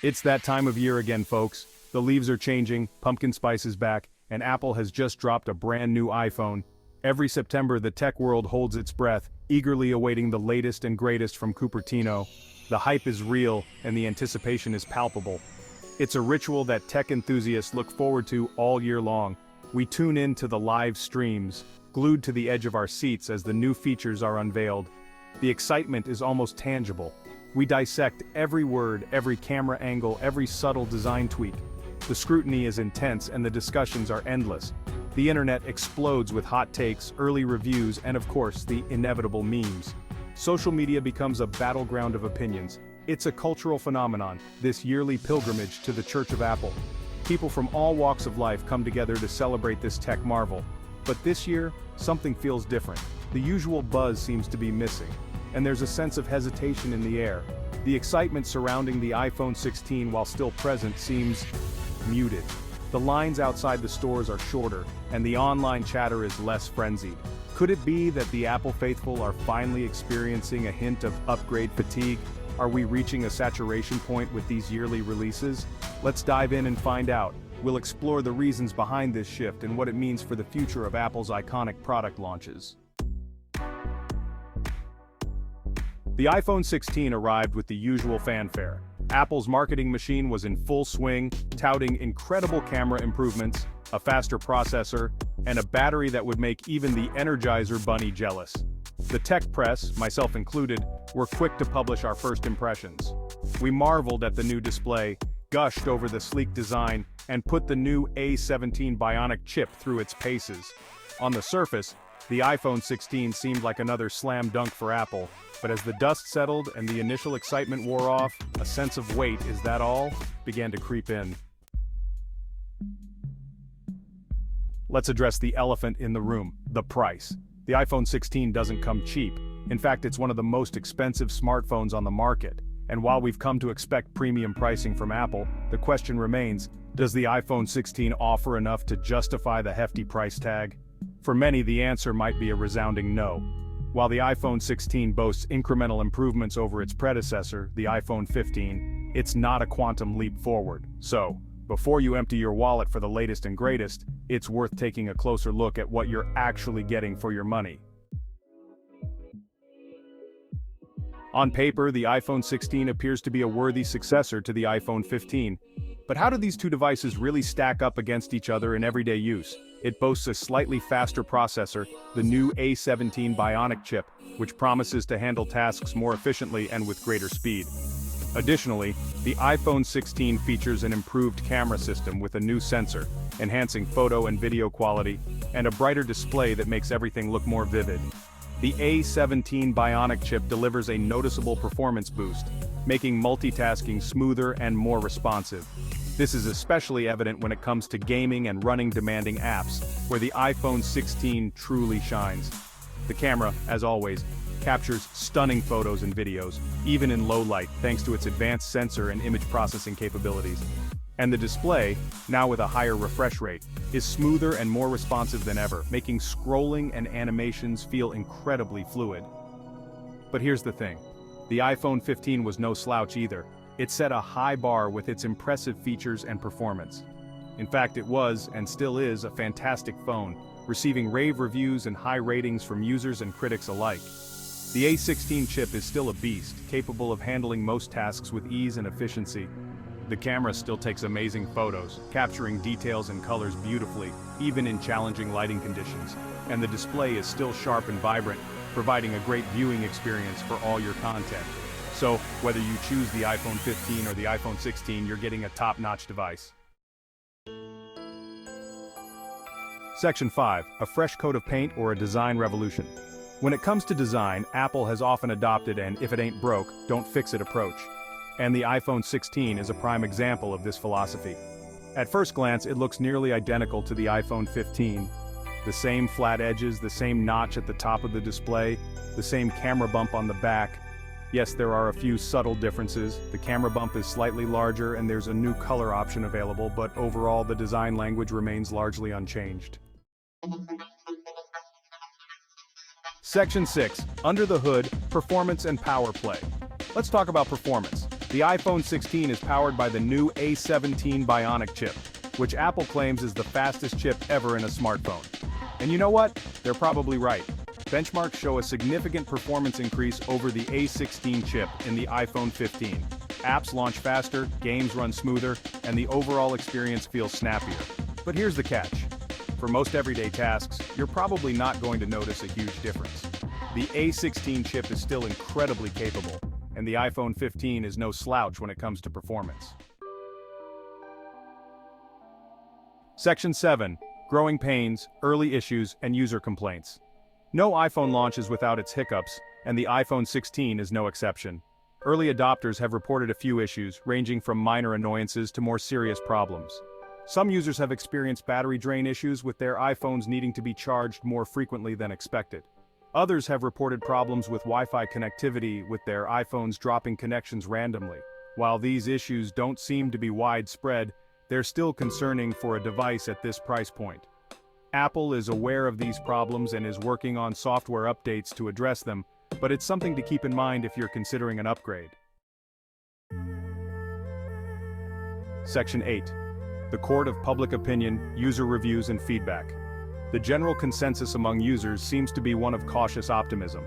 It's that time of year again, folks. The leaves are changing, pumpkin spice is back, and Apple has just dropped a brand new iPhone. Every September, the tech world holds its breath, eagerly awaiting the latest and greatest from Cupertino. The hype is real, and the anticipation is palpable. It's a ritual that tech enthusiasts look forward to all year long. We tune in to the live streams, glued to the edge of our seats as the new features are unveiled. The excitement is almost tangible. We dissect every word, every camera angle, every subtle design tweak. The scrutiny is intense and the discussions are endless. The internet explodes with hot takes, early reviews, and of course, the inevitable memes. Social media becomes a battleground of opinions. It's a cultural phenomenon, this yearly pilgrimage to the Church of Apple. People from all walks of life come together to celebrate this tech marvel. But this year, something feels different. The usual buzz seems to be missing, and there's a sense of hesitation in the air. The excitement surrounding the iPhone 16 while still present seems muted. The lines outside the stores are shorter, and the online chatter is less frenzied. Could it be that the Apple faithful are finally experiencing a hint of upgrade fatigue? Are we reaching a saturation point with these yearly releases? Let's dive in and find out. We'll explore the reasons behind this shift and what it means for the future of Apple's iconic product launches. The iPhone 16 arrived with the usual fanfare. Apple's marketing machine was in full swing, touting incredible camera improvements, a faster processor, and a battery that would make even the Energizer Bunny jealous. The tech press, myself included, were quick to publish our first impressions. We marveled at the new display, gushed over the sleek design, and put the new A17 Bionic chip through its paces. On the surface, the iPhone 16 seemed like another slam dunk for Apple, but as the dust settled and the initial excitement wore off, a sense of wait, is that all, began to creep in. Let's address the elephant in the room, the price. The iPhone 16 doesn't come cheap. In fact, it's one of the most expensive smartphones on the market. And while we've come to expect premium pricing from Apple, the question remains, does the iPhone 16 offer enough to justify the hefty price tag? For many, the answer might be a resounding no. While the iPhone 16 boasts incremental improvements over its predecessor, the iPhone 15, it's not a quantum leap forward. So, before you empty your wallet for the latest and greatest, it's worth taking a closer look at what you're actually getting for your money. On paper, the iPhone 16 appears to be a worthy successor to the iPhone 15. But how do these two devices really stack up against each other in everyday use? It boasts a slightly faster processor, the new A17 Bionic chip, which promises to handle tasks more efficiently and with greater speed. Additionally, the iPhone 16 features an improved camera system with a new sensor, enhancing photo and video quality, and a brighter display that makes everything look more vivid. The A17 Bionic chip delivers a noticeable performance boost, making multitasking smoother and more responsive. This is especially evident when it comes to gaming and running demanding apps, where the iPhone 16 truly shines. The camera, as always, captures stunning photos and videos, even in low light, thanks to its advanced sensor and image processing capabilities. And the display, now with a higher refresh rate, is smoother and more responsive than ever, making scrolling and animations feel incredibly fluid. But here's the thing. The iPhone 15 was no slouch either. It set a high bar with its impressive features and performance. In fact, it was, and still is, a fantastic phone, receiving rave reviews and high ratings from users and critics alike. The A16 chip is still a beast, capable of handling most tasks with ease and efficiency. The camera still takes amazing photos, capturing details and colors beautifully, even in challenging lighting conditions. And the display is still sharp and vibrant, providing a great viewing experience for all your content. So, whether you choose the iPhone 15 or the iPhone 16, you're getting a top-notch device. Section 5. A fresh coat of paint or a design revolution. When it comes to design, Apple has often adopted an if it ain't broke, don't fix it approach. And the iPhone 16 is a prime example of this philosophy. At first glance, it looks nearly identical to the iPhone 15. The same flat edges, the same notch at the top of the display, the same camera bump on the back. Yes, there are a few subtle differences. The camera bump is slightly larger and there's a new color option available, but overall the design language remains largely unchanged. Section 6. Under the hood, performance and power play. Let's talk about performance. The iPhone 16 is powered by the new A17 Bionic chip, which Apple claims is the fastest chip ever in a smartphone. And you know what? They're probably right. Benchmarks show a significant performance increase over the A16 chip in the iPhone 15. Apps launch faster, games run smoother, and the overall experience feels snappier. But here's the catch. For most everyday tasks, you're probably not going to notice a huge difference. The A16 chip is still incredibly capable, and the iPhone 15 is no slouch when it comes to performance. Section 7. Growing pains, early issues, and user complaints. No iPhone launch is without its hiccups, and the iPhone 16 is no exception. Early adopters have reported a few issues, ranging from minor annoyances to more serious problems. Some users have experienced battery drain issues with their iPhones needing to be charged more frequently than expected. Others have reported problems with Wi-Fi connectivity, with their iPhones dropping connections randomly. While these issues don't seem to be widespread, they're still concerning for a device at this price point. Apple is aware of these problems and is working on software updates to address them, but it's something to keep in mind if you're considering an upgrade. Section 8. The Court of Public Opinion, User Reviews and Feedback. The general consensus among users seems to be one of cautious optimism.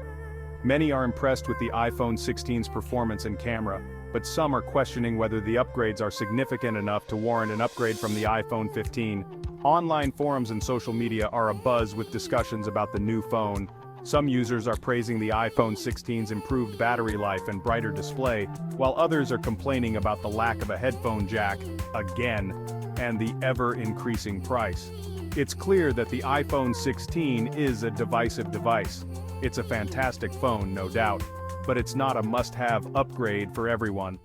Many are impressed with the iPhone 16's performance and camera, but some are questioning whether the upgrades are significant enough to warrant an upgrade from the iPhone 15. Online forums and social media are abuzz with discussions about the new phone. Some users are praising the iPhone 16's improved battery life and brighter display, while others are complaining about the lack of a headphone jack, again, and the ever-increasing price. It's clear that the iPhone 16 is a divisive device. It's a fantastic phone, no doubt, but it's not a must-have upgrade for everyone.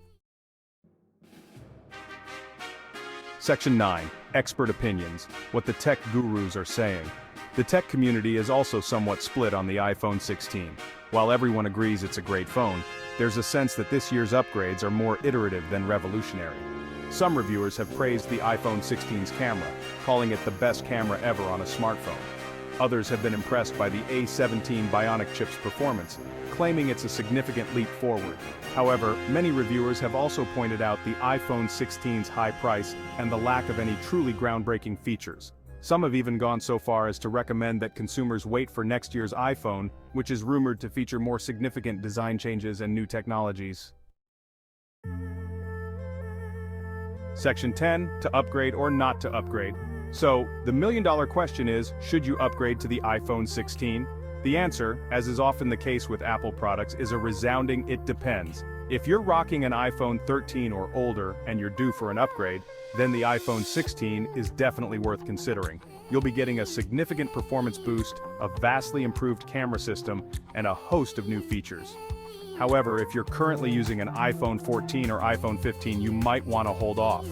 Section 9. Expert Opinions. What the tech gurus are saying. The tech community is also somewhat split on the iPhone 16. While everyone agrees it's a great phone, there's a sense that this year's upgrades are more iterative than revolutionary. Some reviewers have praised the iPhone 16's camera, calling it the best camera ever on a smartphone. Others have been impressed by the A17 Bionic chip's performance, claiming it's a significant leap forward. However, many reviewers have also pointed out the iPhone 16's high price and the lack of any truly groundbreaking features. Some have even gone so far as to recommend that consumers wait for next year's iPhone, which is rumored to feature more significant design changes and new technologies. Section 10. To upgrade or not to upgrade. So, the million-dollar question is, should you upgrade to the iPhone 16? The answer, as is often the case with Apple products, is a resounding "it depends." If you're rocking an iPhone 13 or older and you're due for an upgrade, then the iPhone 16 is definitely worth considering. You'll be getting a significant performance boost, a vastly improved camera system, and a host of new features. However, if you're currently using an iPhone 14 or iPhone 15, you might want to hold off.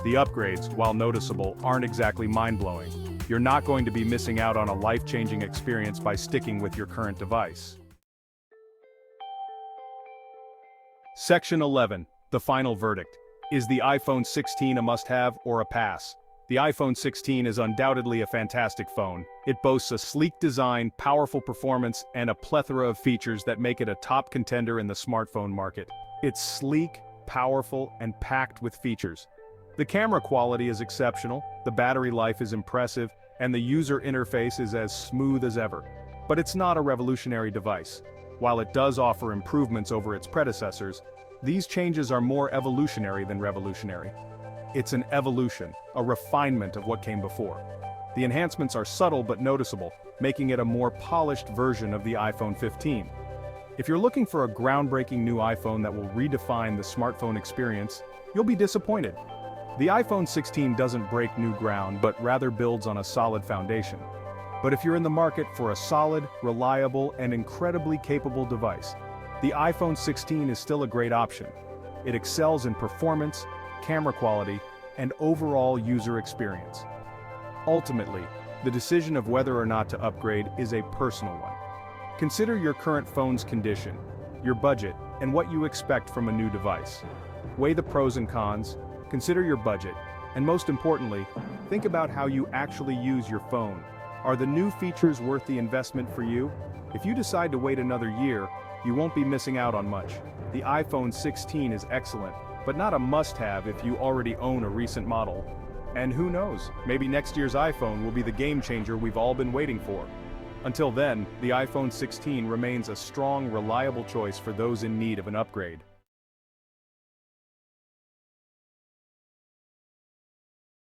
The upgrades, while noticeable, aren't exactly mind-blowing. You're not going to be missing out on a life-changing experience by sticking with your current device. Section 11. The final verdict. Is the iPhone 16 a must-have or a pass? The iPhone 16 is undoubtedly a fantastic phone. It boasts a sleek design, powerful performance, and a plethora of features that make it a top contender in the smartphone market. It's sleek, powerful, and packed with features. The camera quality is exceptional, the battery life is impressive, and the user interface is as smooth as ever. But it's not a revolutionary device. While it does offer improvements over its predecessors, these changes are more evolutionary than revolutionary. It's an evolution, a refinement of what came before. The enhancements are subtle but noticeable, making it a more polished version of the iPhone 15. If you're looking for a groundbreaking new iPhone that will redefine the smartphone experience, you'll be disappointed. The iPhone 16 doesn't break new ground, but rather builds on a solid foundation. But if you're in the market for a solid, reliable, and incredibly capable device, the iPhone 16 is still a great option. It excels in performance, camera quality, and overall user experience. Ultimately, the decision of whether or not to upgrade is a personal one. Consider your current phone's condition, your budget, and what you expect from a new device. Weigh the pros and cons, consider your budget, and most importantly, think about how you actually use your phone. Are the new features worth the investment for you? If you decide to wait another year, you won't be missing out on much. The iPhone 16 is excellent, but not a must-have if you already own a recent model. And who knows, maybe next year's iPhone will be the game changer we've all been waiting for. Until then, the iPhone 16 remains a strong, reliable choice for those in need of an upgrade.